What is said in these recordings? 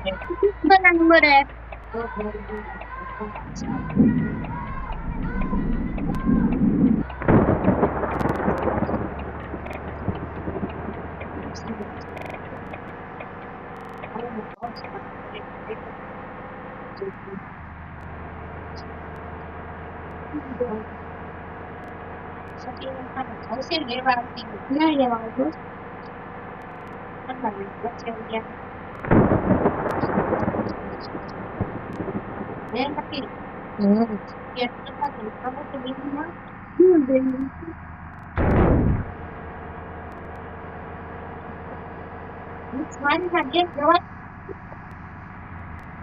कितना नंबर है? नहीं लेवा दो।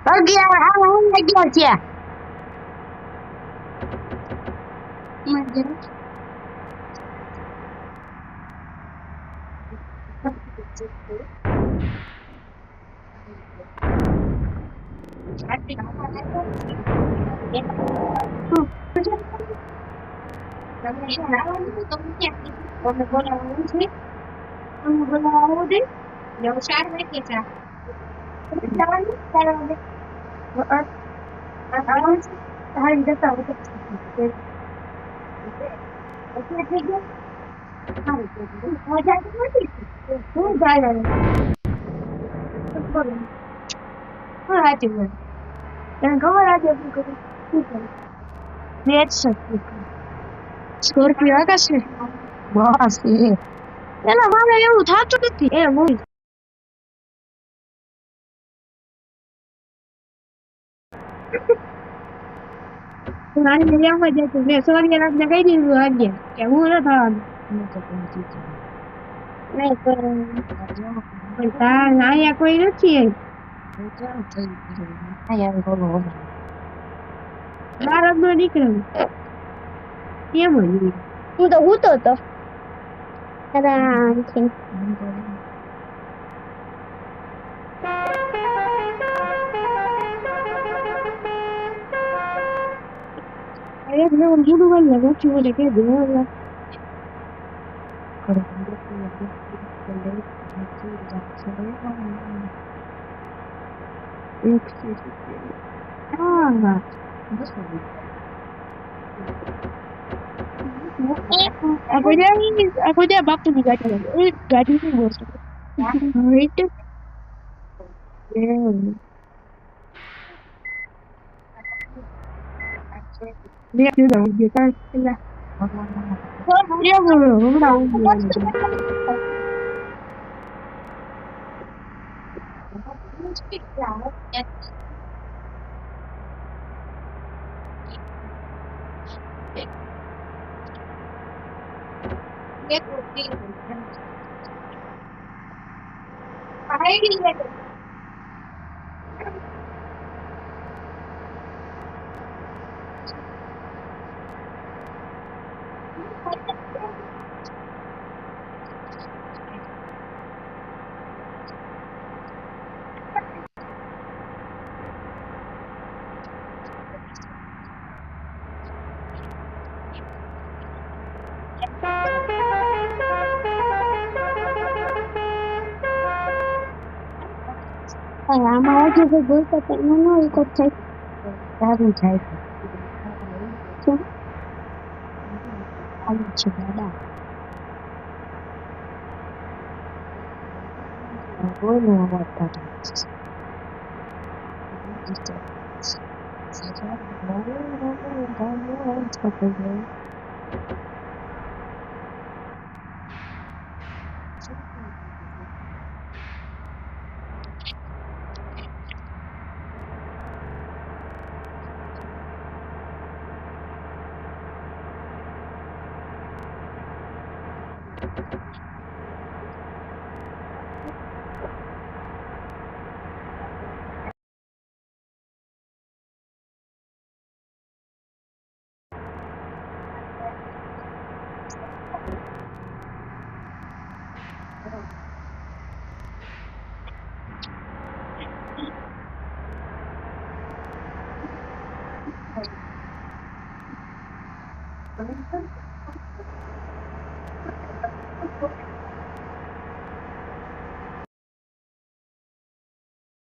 અગિયાર આ હું 11 છે. તમે બોલાવવાનું છે? તમે બોલાવવાનું છે? એવું 4 વાગે ચા. જવાનું 4 વાગે. હાલ જતા હોય તો એટલે થઈ ગયું. મજા નથી. શું જાય હવે? હા સાચી વાત. તને ખબર આજે શું કર્યું? શું કર્યું? મેચ શક્તિ સ્કોર્પિયો આકાશ ને બસ એના મારે એવું થતું નથી એ મૂવી મારી મિલિયનમાં જતું મેં સોનિયાનાથને કહી દીધું આજે કે હું ન થવાનું નહીં પણ અહીંયા કોઈ નથી બહાર જ ન નીકળે કેમ હોય તું તો ઉતો હતો આરામથી અરે હું જુદું બની નથી બોલે કે દેવા હા આપણે બાપુની ગાડી ગાડી નહીં બોલતો રાઈટ મેં કીધું કાંઈ પેલા આમાં આજે કોઈ બોલતા તો એમાં ન એક જ થાય સારું થાય ખાલી છે દાદા કોઈનો અવાજ કાઢે